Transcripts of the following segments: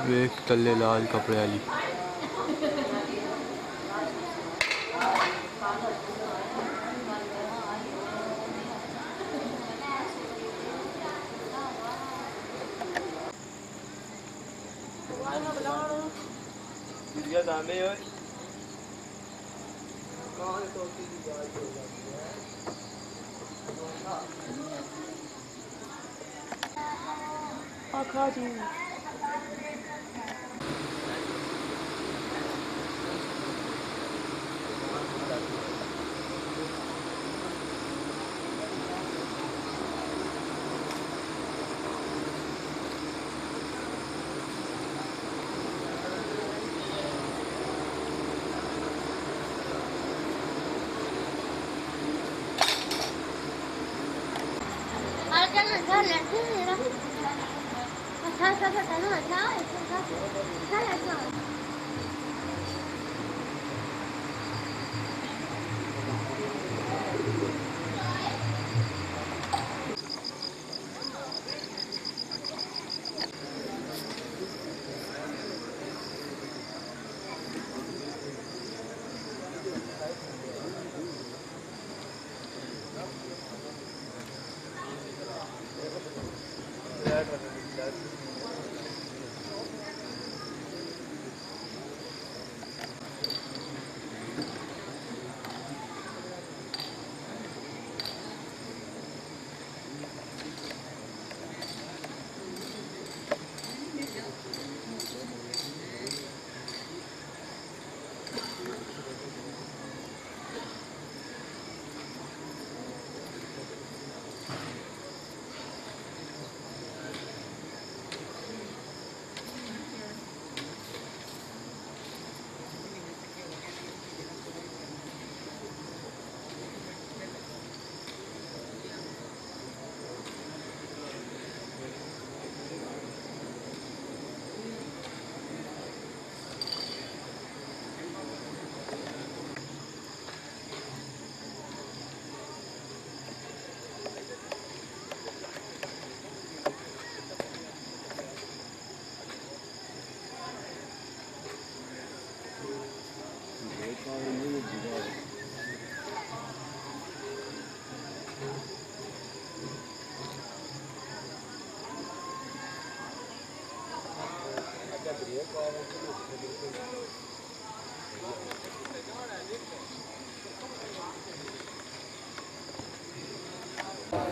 वेख तले लाल कपड़े वाली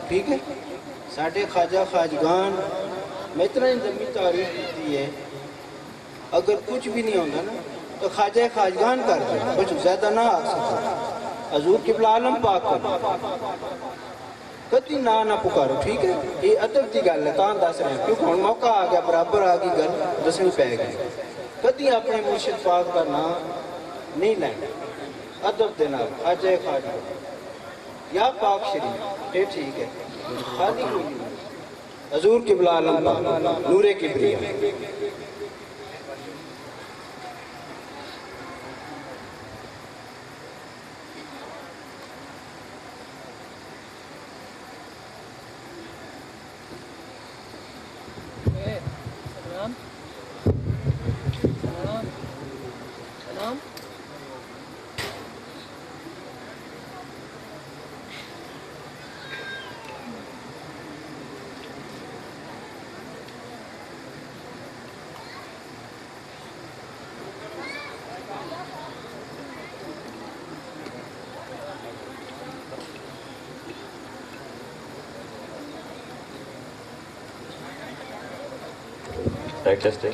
ठीक है। साढ़े ख्वाजा खाजगान मैं इतना लंबी तारीफ की है, अगर कुछ भी नहीं होता ना तो ख्वाजा खाजगान कर दे, कुछ ज़्यादा ना आ सकता। हजूर क़िबला आलम पाक कभी ना ना पुकारो, ठीक है। ये अदब की गल है, दस रहे क्योंकि हम मौका आ गया, बराबर आ गई गल, दसवीं पै गई। कभी अपने मुर्शिद पाक का नाम नहीं लेना, अदब के नाल ख्वाजा खाजगान या पाक शरीफ, ये ठीक है। खाली कोई नहीं, हजूर क़िबला आलम पाक नूरे किबरिया। Right, testing.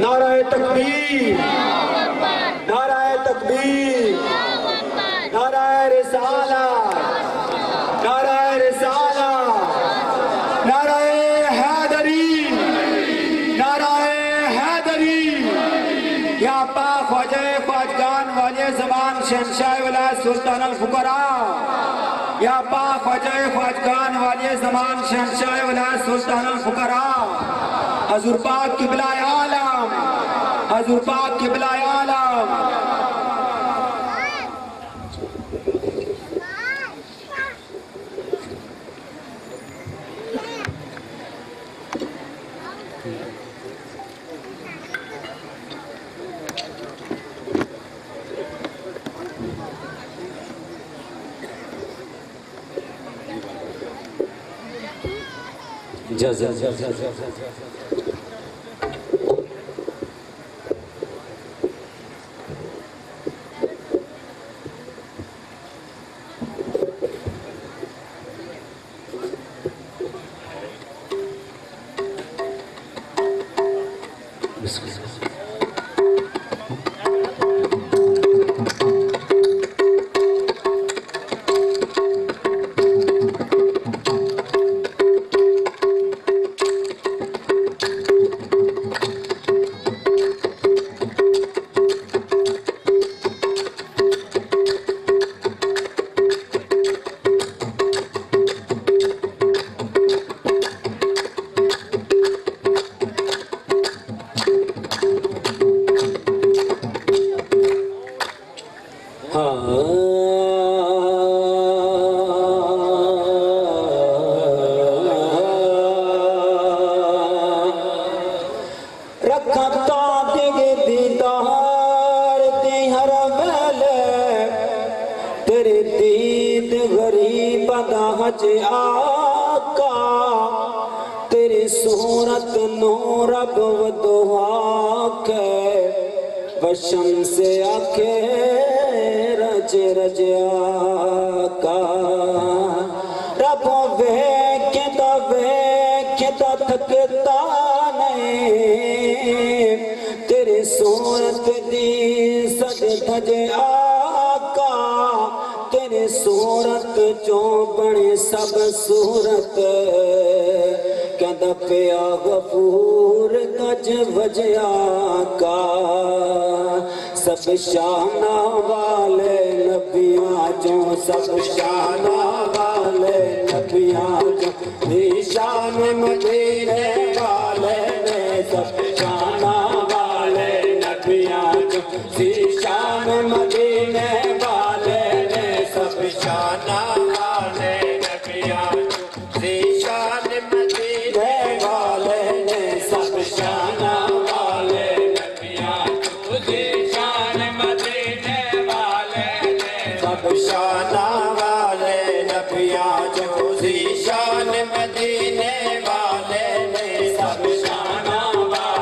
नारा तकबीर नारा तकबीर नारा रिसालत नारा रिसालत नारा हैदरी नारा हैदरी या पाक ख्वाजा ख्वाजगान वाले ज़बान शहंशाह वाला सुल्तान अल फुकरा या पाक ख्वाजा ख्वाजगान वाले ज़बान शहंशाह वाला सुल्तान अल फुकरा हजूर पाक किबला आलम हजूर पाक किबला आलम आका तेरी सूरत नो रब वदुआ के वशम से आके रज रज आका रब वे के थकता नहीं तेरी सूरत दी सज धज आका तेरी सूरत चो बने सब सूरत कहदा पिया गफूर गज वजया का सब शाना वाले नबियां जो सब शाना वाले नबियां जो निशान मदीने वाले ने सब शाना वाले नबियां जो निशान मदीने वाले ने सब शाना वाले नबियां जो निशान मदीने वाले ने सब शाना वाले नबियां जो निशान मदीने वाले ने सब शाना वाले नबियां जो निशान मदीने वाले ने सब शाना वाले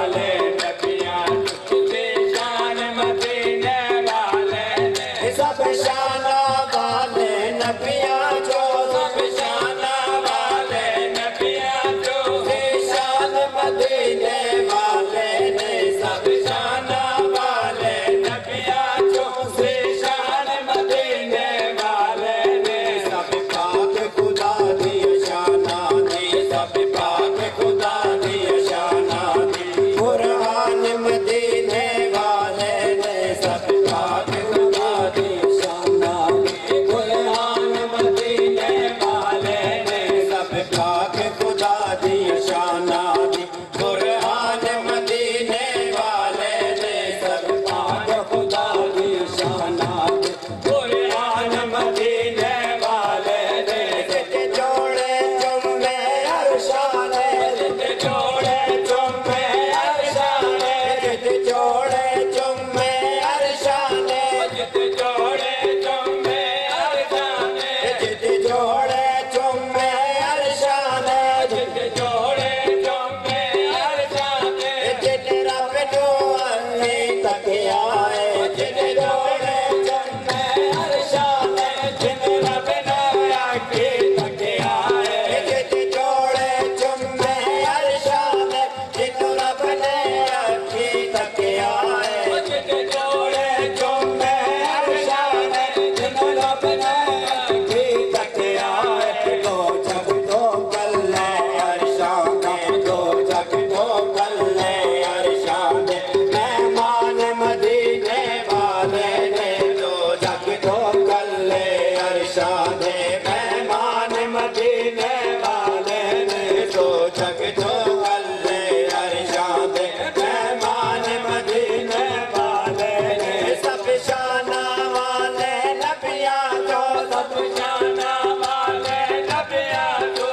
जग जो गले अरशां दे मेहमान मदीने वाले ने सब शाना वाले नबियां जो सब शाना वाले नबियां जो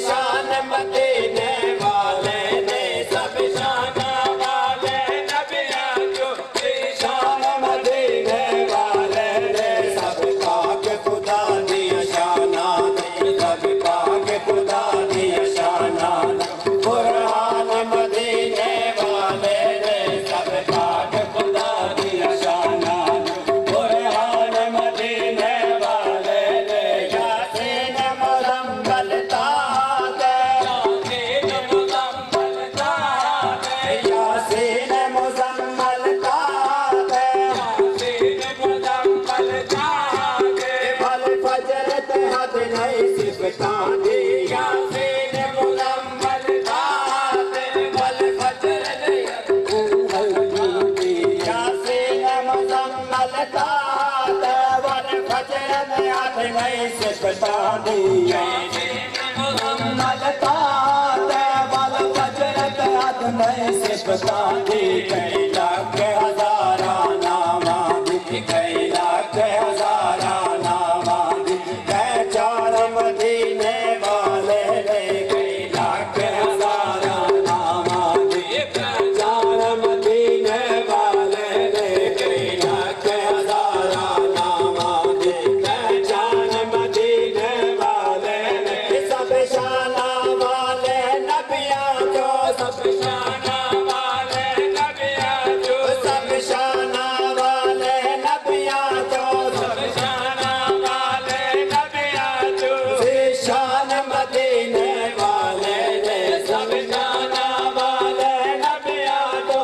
शान मदीने वाले ने सब शाना वाले नबियां जो शान मदीने वाले ने सब पाक खुदा दी शाना सब पाक खुदा दी शाना कुरान मदीने वाले ने सब पाक खुदा दी शाना कुरान मदीने वाले ने यासीन मुज़म्मिल ताक़े यासीन मुज़म्मिल ताक़े यासीन मुज़म्मिल ताक़े यासीन मुज़म्मिल ताक़े फल फजर ते हद नहीं सिफतां दी यासीन मुज़म्मिल ताक़े फल फजर ते यासीन मुज़म्मिल ताक़े फल फजर ते हद नहीं सिफतां दी यासीन मुज़म्मिल ताक़े फल फजर ते हद नहीं सिफतां दी कई लाख हज़ारां नामां दी कई लाख हज़ारां नामां दी पहचान मदीने वाले ने कई लाख हज़ारां नामां दी पहचान मदीने वाले ने कई लाख हज़ारां नामां दी पहचान मदीने वाले ने सब शाना वाले नबियां जो सब शाना वाले नबियां जो सब शाना वाले नबियां जो सब शाना वाले नबियां जो शान मदीने वाले ने सब शाना वाले नबियां जो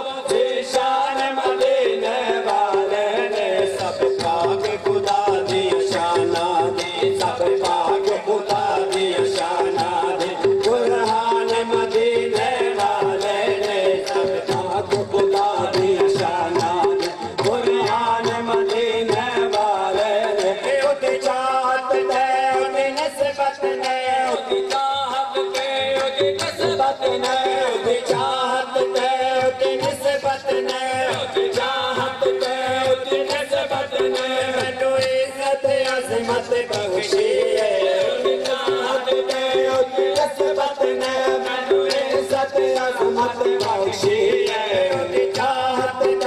शान मदीने वाले ने सब पाक खुदा दी शाना दी सब पाक खुदा दी शाना दी कुरान मदीने वाले ने सब पाक खुदा दी शाना दी कुरान मदीने वाले ने उदी चाहत ते उदी निस्बत ने उदी चाहत ते उदी निस्बत ने उदी चाहत ते उदी निस्बत ने उदी चाहत ते उदी निस्बत ने मैनू इज्जत अज़मत बख्शी है उदी चाहत ते उदी निस्बत ने मैनू इज्जत अज़मत बख्शी है उदी चाहत ते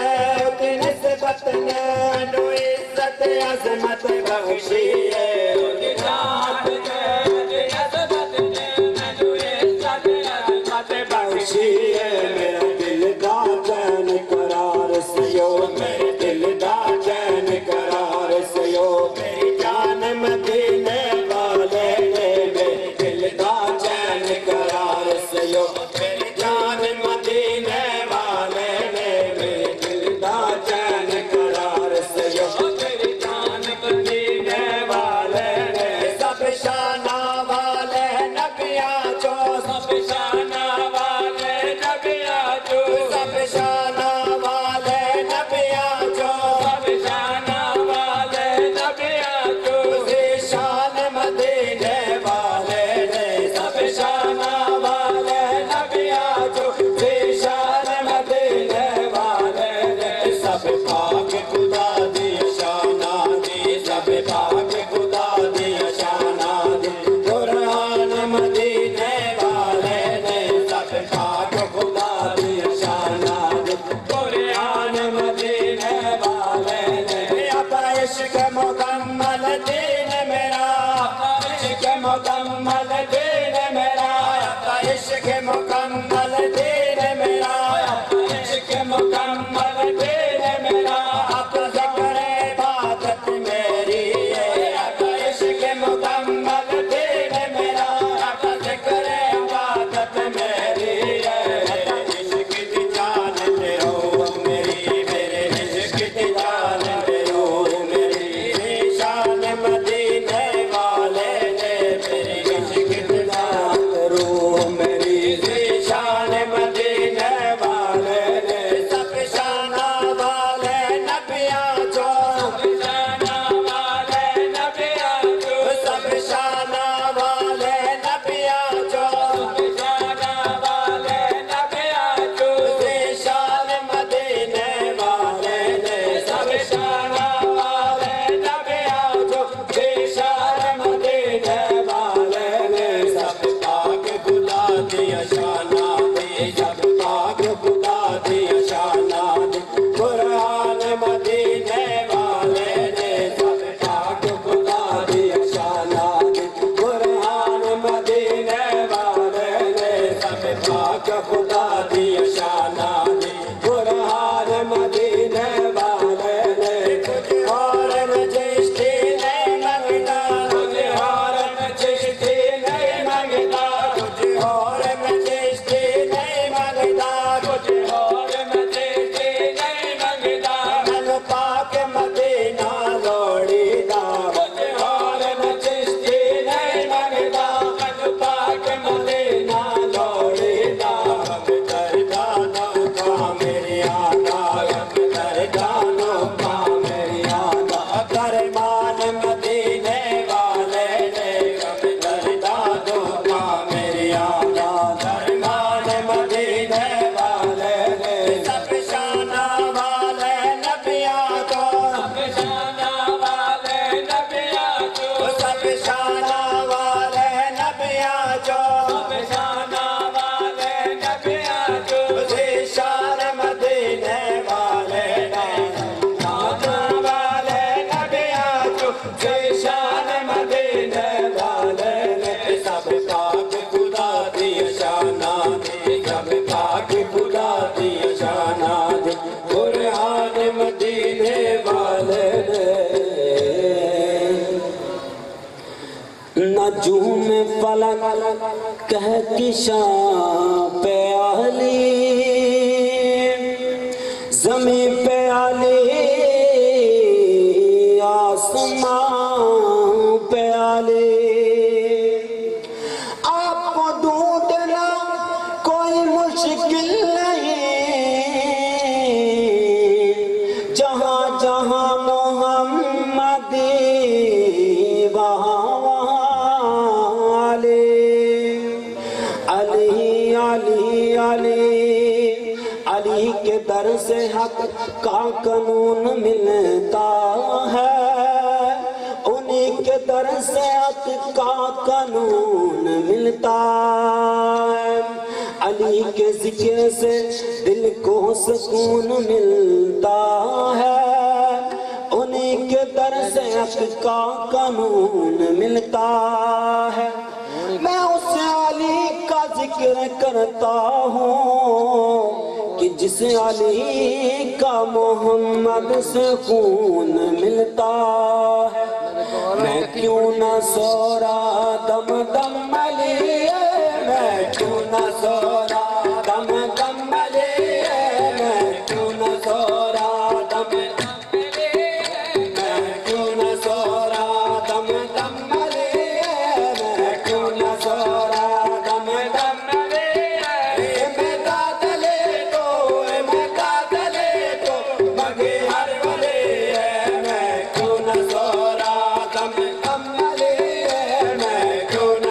उदी निस्बत ने मैनू इज्जत अज़मत बख्शी है उदी चाहत ते उदी निस्बत ने मैनू इज्जत अज़मत बख्शी है मेरा दिल दा चैन करार सियो मेरे दिल दा चैन करार सियो मेरी जान मदीने वाले ने मेरे दिल दा चैन करार सियो मेरी जान मदीने वाले ने मेरे दिल दा चैन करार सियो मेरी जान मदीने वाले ने सब शाना वाले नबियां जो सब शाना वाले नबियां जो सब शाना वाले नबियां जो सब शाना वाले नबियां जो शान मदीने वाले ने सब शाना वाले नबियां जो शान मदीने वाले ने सब पाक खुदा दी शाना दी सब पाक खुदा दी शाना दी कुरान मदीने वाले ने सब पाक खुदा दी शाना दी कुरान मदीने वाले ने अपना इश्क मुकम्मल दीन मेरा अपना इश्क मुकम्मल दीन मेरा अपना इश्क मुकम्मल दीन मेरा अपना इश्क मुकम्मल दीन मेरा अपना ज़िक्र इबादत मेरी है अपना इश्क मुकम्मल दीन मेरा अपना ज़िक्र इबादत मेरी है दिया शाना दे सब पाक खुदा दिया शाना दे कुरान मदीने वाले ने सब पाक खुदा दिया शाना दे कुरान मदीने वाले ने सब पाक खुदा दिया शाना दे कुरान मदीने वाले ने कुछ और न चिश्ती नहीं मंगता कुछ और न चिश्ती नहीं मंगता कुछ और न चिश्ती नहीं मंगता कुछ और न चिश्ती नहीं मंगता मन पाक मदीना लोड़ीदा कुछ और न चिश्ती नहीं मंगता मन पाक मदीना लोड़ीदा हम दरगानों का मेरी आना हम दरगानों का मेरी आना करमान मदीने वाले ने हम दरगानों का मेरी आना करमान मदीने वाले ने सब शाना वाले नबिया को सब शाना वाले नबिया को सब शाना वाले नबिया जो सब शाना वाले नबिया जो शान मदीने वाले ने शान वाले नबिया जो शान मदीने वाले ने सब पाक खुदा दिया शाना दे सब पाक खुदा दिया शाना दे कुरान मदीने वाले ने नजूम फलक कह किशां पे आली ज़मीं पे आली आसमां पे आली आपको ढूंढना कोई मुश्किल नहीं जहाँ जहाँ मोहम्मदी वहाँ वहाँ अली अली अली अली के दर से हक का कानून मिलता है उन्हीं के दर से हक का कानून मिलता है अली के जिक्र से दिल को सुकून मिलता है उन्हीं के दर से हक का कानून मिलता है मैं उस अली का जिक्र करता हूँ कि जिस अली का मोहम्मद से खून मिलता है मैं क्यों न सोरा दम दम अली मैं क्यों न सोरा दम दम अली मैं क्यों न सोरा दम मैं क्यों न सोरा दम दम अली मैं क्यों न सोरा दम दम अली मैं कातले तो मगे हर वाले मैं क्यों न सोरा दम दम अली मैं क्यों न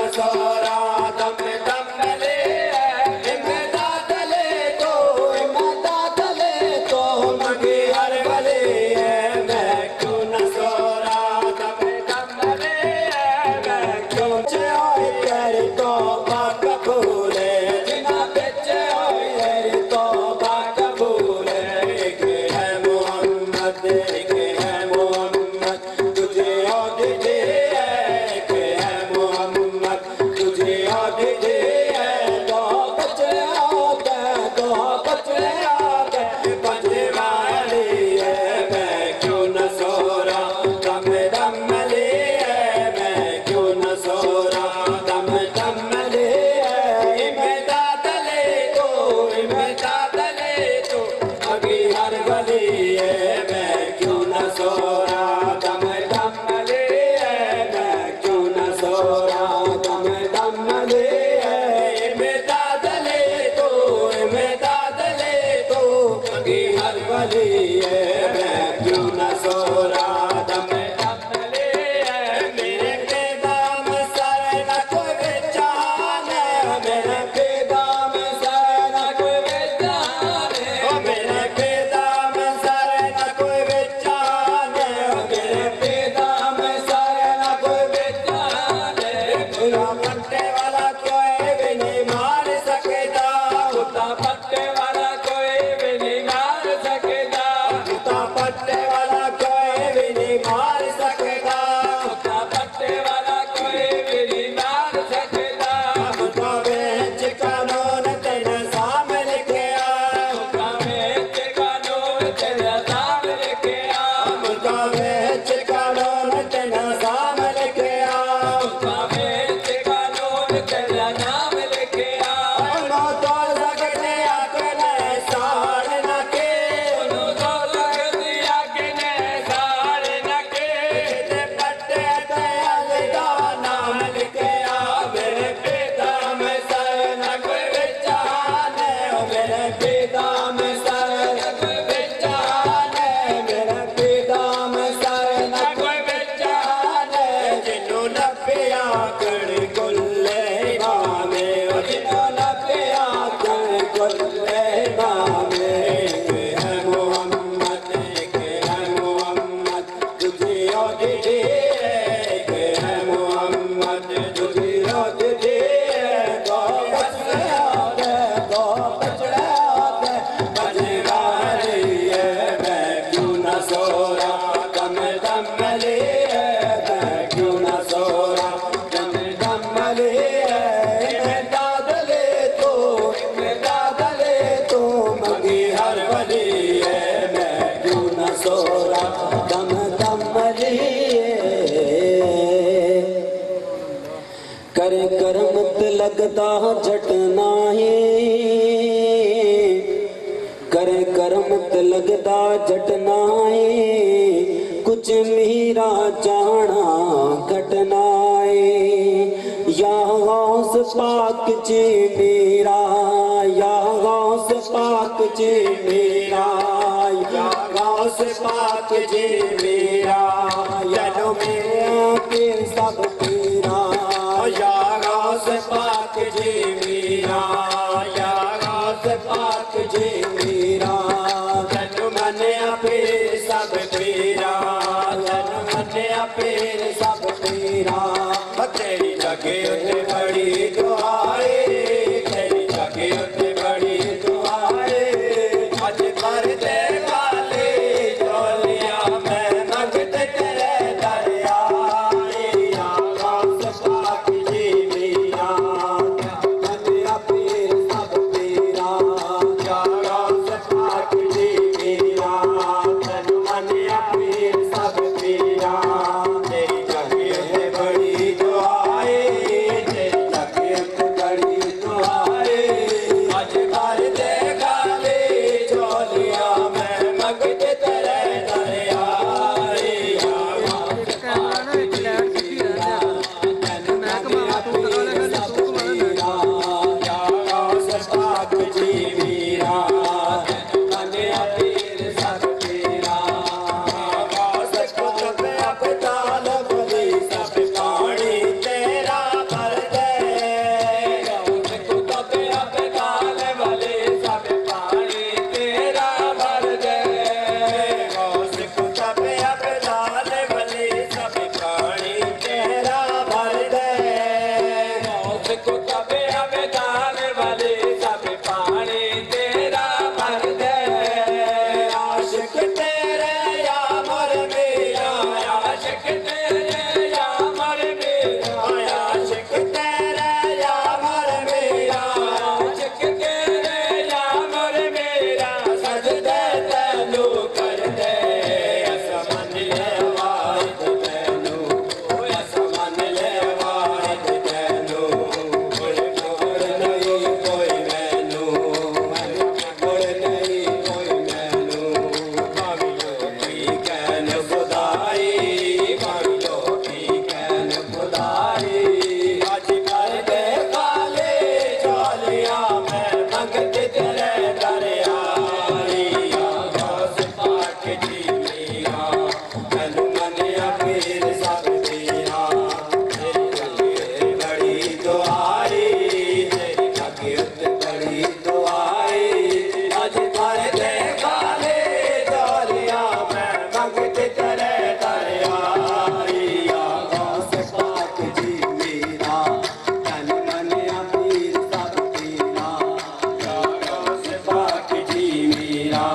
लगदा जट नाहे करे कर्म ते लगदा जट नाहे कुछ मीरा जाना घटनाए या गौस पाक जी मेरा या गौस पाक जी मेरा या गौस पाक जी मेरा यानो मेरा के सब तेरा या गौस पाक जी मेरा या गौस पाक जी मेरा जन मन फिर सब तेरा जन मन फिर सब तेरा तेरी जगे उते बड़ी दुआए तेरी जगे उते बड़ी दुआए अज कर दे गाले चोलिया मैं मंगते तेरे दरियाए या गौस पाक जी मेरा मन फिर सब तेरा या गौस पाक जी मेरा जन मन फिर सब तेरा तेरी जगे उते बड़ी दुआए तेरी जगे उते बड़ी दुआए अज कर दे गाले चोलिया मैं मंगते तेरे दरियाए या गौस पाक जी मेरा जन मन फिर सब तेरा या गौस पाक जी मेरा मन फिर सब तेरा गौस कुतुब अब्दाल वली सब पानी तेरा भर दे गौस कुतुब अब्दाल वली सब पानी तेरा भर दे गौस कुतुब अब्दाल वली सब पानी तेरा भर दे गौस कुतुब अब्दाल वली सब पानी तेरा भर दे आशिक तेरे या मर मेरा आशिक तेरे या मर मेरा आशिक तेरे या मर मेरा आशिक तेरे या मर मेरा सजदे तैनू कर दे असमन ले वाहिद तैनू असमन ले वाहिद तैनू कोई नहीं कोई मैनू कोई नहीं कोई मैनू भावी लोकी कहन खुदाई भावी लोकी कहन खुदाई अज कर दे काले चोलिया मैं मंगते तेरे दरियाई या गौस पाक जी मेरा तन मन फिर सब तेरा तेरी जगे बड़ी दुआई तेरी जगे बड़ी दुआई अज कर दे काले चोलिया मैं मंगते तेरे दरियाई या गौस पाक जी मेरा तन मन फिर सब तेरा या गौस पाक जी मेरा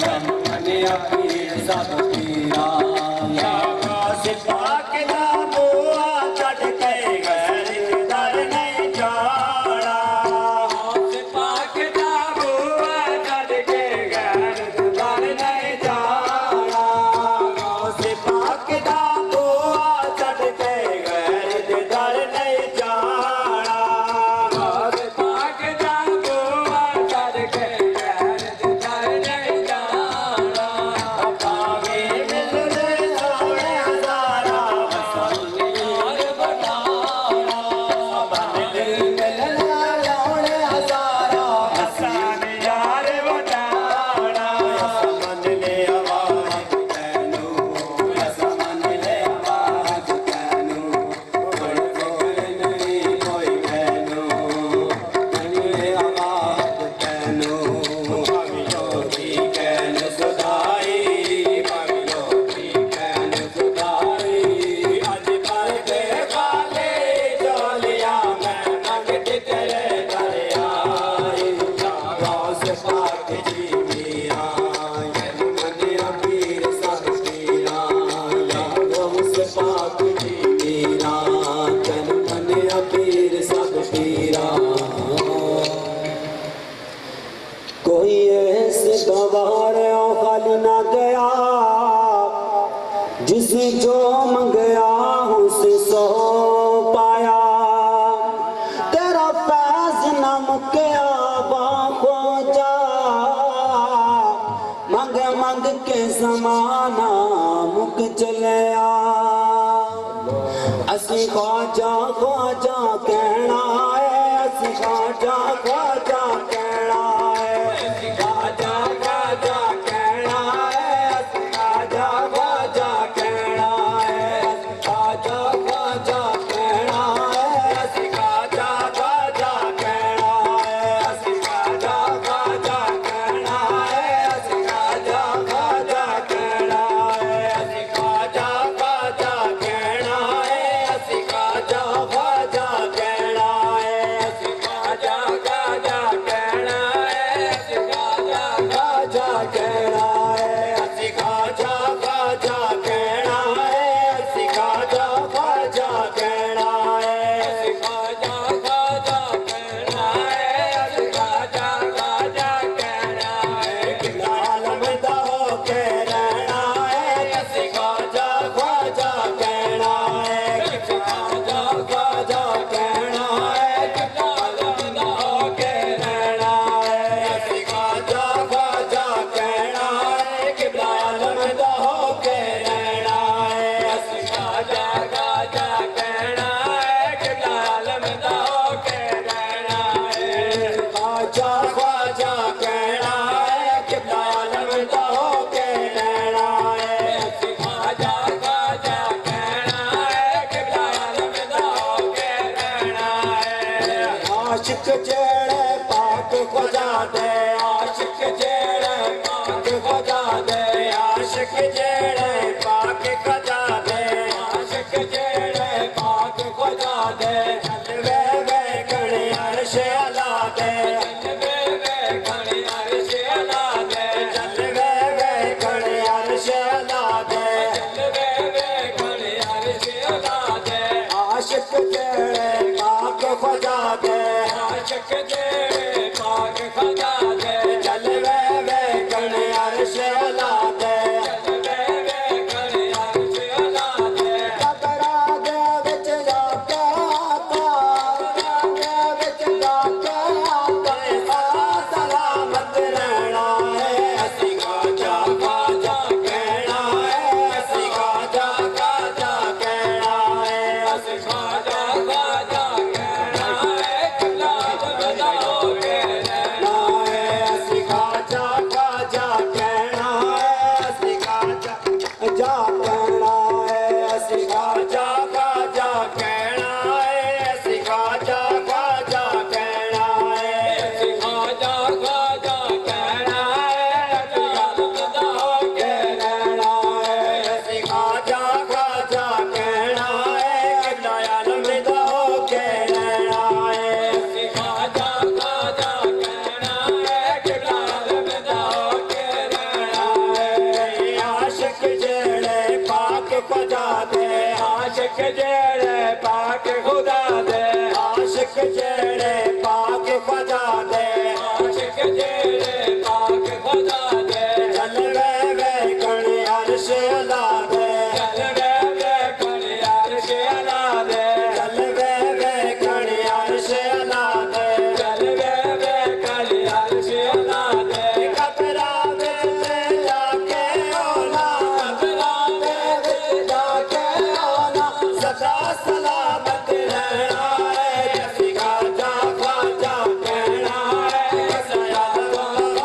तन मन फिर सब तेरा या गौस पाक दा बुआ छड़ के गैर दर नहीं जाना गौस पाक दा बुआ छड़ के गैर दर नहीं जाना गौस पाक दा बुआ छड़ के गैर दर नहीं जाना गौस पाक दा बुआ छड़ के गैर दर नहीं जाना पावे मिलने सोने हजारा हसन यार बनाना बदले मिलने सोने हजारा हसन यार बनाना समन ले आवाज तैनू समन ले आवाज तैनू कोई नहीं कोई मैनू नहीं ले आवाज तैनू भावी लोकी कहन खुदाई भावी लोकी कहन खुदाई अज कर दे काले चोलिया मैं मंगते तेरे दरियाई या गौस पाक जी मेरा जन मन फिर सब तेरा या गौस पाक जी मेरा जन मन फिर सब तेरा कोई ऐसे गवार खाली ना गया जिस जो मंगया उसे सो पाया तेरा समाना मुक चलिया असी ख्वाजा ख्वाजा कहना है असी ख्वाजा ख्वाजा कहना है असी ख्वाजा ख्वाजा कहना है असी ख्वाजा ख्वाजा कहना है असी ख्वाजा ख्वाजा कहना है असी ख्वाजा ख्वाजा कहना है असी ख्वाजा ख्वाजा कहना है असी ख्वाजा ख्वाजा कहना है असी ख्वाजा ख्वाजा कहना है असी ख्वाजा ख्वाजा कहना है असी ख्वाजा ख्वाजा कहना है असी ख्वाजा ख्वाजा कहना है असी ख्वाजा ख्वाजा कहना है असी ख्वाजा ख्वाजा कहना है असी ख्वाजा ख्वाजा कहना है असी ख्वाजा ख्वाजा कहना है कि आलम दा हो के रहना है असी ख्वाजा ख्वाजा कहना है कि ख्वाजा ख्वाजा कहना है कि आलम दा हो के रहना है असी ख्वाजा ख्वाजा कहना है कि आलम दा हो के रहना है असी ख्वाजा ख्वाजा कहना है कि आलम दा हो के रहना है ख्वाजा ख्वाजा कहना है कि आलम दा हो के रहना है असी ख्वाजा ख्वाजा कहना है कि आलम दा हो के रहना है आशिक जेड़े पाक ख्वाजा दे आशिक जेड़े पाक ख्वाजा दे आशिक जेड़े पाक ख्वाजा दे आशिक जेड़े पाक ख्वाजा दे वे वे कणे अर्श अला दे वे वे कणे अर्श अला दे वे वे कणे अर्श अला दे वे वे कणे अर्श अला दे आशिक जेड़े पाक ख्वाजा दे आशिक जेड़े पाक ख्वाजा दे चल वे वे कणे अर्श अला दे वे वे कणे अर्श अला दे कबरा दे विच जाके आका दे विच जाके आका सलामत रहना है असी ख्वाजा ख्वाजा कहना है असी ख्वाजा ख्वाजा कहना है असी ख्वाजा ख्वाजा कहना है कला बदा हो के रहना है असी ख्वाजा ख्वाजा कहना है असी ख्वाजा जा कहना है असी ख्वाजा ख्वाजा कहना है असी ख्वाजा ख्वाजा कहना है असी ख्वाजा ख्वाजा कहना है कला बदा हो के रहना है असी ख्वाजा ख्वाजा कहना है कला बदा हो के रहना है असी ख्वाजा ख्वाजा कहना है कला बदा हो के रहना है आशिक जेड़े पाक खुदा दे आशिक जेड़े पाक खुदा दे आशिक जेड़े पाक खुदा दे आशिक जेड़े पाक खुदा दे चल वे वे कणे अर्श अला दे चल वे वे कणे अर्श अला दे चल वे वे कणे अर्श अला दे चल वे वे कणे अर्श अला दे कबरा विच जाके ओला कबरा विच जाके ओला सदा सलामत रहना है असी ख्वाजा ख्वाजा कहना है असी ख्वाजा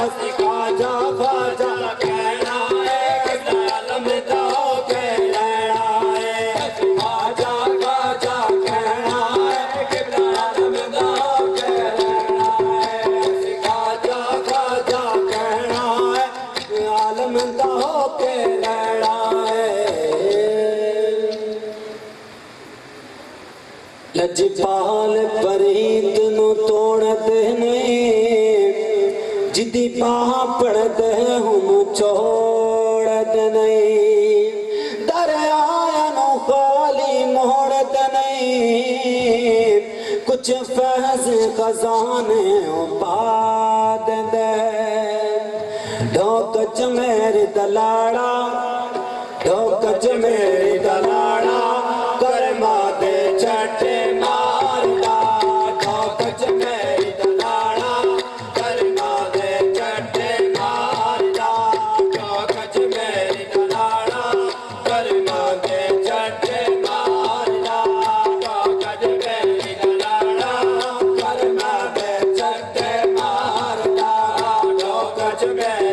ਅਸੀਂ ਖਾਜਾ ਖਾਜਾ ਕਹਿਣਾ ਹੈ ਆਲਮ ਦਾ ਹੋ ਕੇ ਲੈਣਾ ਹੈ ਅਸੀਂ ਖਾਜਾ ਖਾਜਾ ਕਹਿਣਾ ਹੈ ਆਲਮ ਦਾ ਹੋ ਕੇ ਲੈਣਾ ਹੈ ਅਸੀਂ ਖਾਜਾ ਖਾਜਾ ਕਹਿਣਾ ਹੈ ਆਲਮ ਦਾ ਹੋ ਕੇ ਲੈਣਾ ਹੈ ਲਜਪਾਲ ਪ੍ਰੀਤ ਨੂੰ ਤੋੜਦੇ ਨਹੀਂ ਜਿੱਦੀ ਬਾਹ ਪੜਦੇ ਹੁਣ ਛੋੜਦੇ ਨਹੀਂ ਦਰਿਆ ਨੂੰ ਖਾਲੀ ਮੋੜਦੇ ਨਹੀਂ ਕੁਛ ਫੈਜ਼ ਖਜ਼ਾਨੇ ਪਾ ਦਿੰਦੇ ਢੋਕ ਚ ਮੇਰੀ ਦਲਾੜਾ ਢੋਕ ਚ ਮੇਰੀ ਦਲਾੜਾ ਕਰਮਾ ਦੇ ਛੱਟੇ ਮਾਰਦਾ ਢੋਕ ਚ ਮੇਰੀ ਦਲਾੜਾ ਕਰਮਾ ਦੇ ਛੱਟੇ ਮਾਰਦਾ ਢੋਕ ਚ ਮੇਰੀ ਦਲਾੜਾ ਕਰਮਾ ਦੇ ਛੱਟੇ ਮਾਰਦਾ ਢੋਕ ਚ ਮੇਰੀ ਦਲਾੜਾ ਕਰਮਾ ਦੇ ਛੱਟੇ ਮਾਰਦਾ ਢੋਕ ਚ ਮੇਰੀ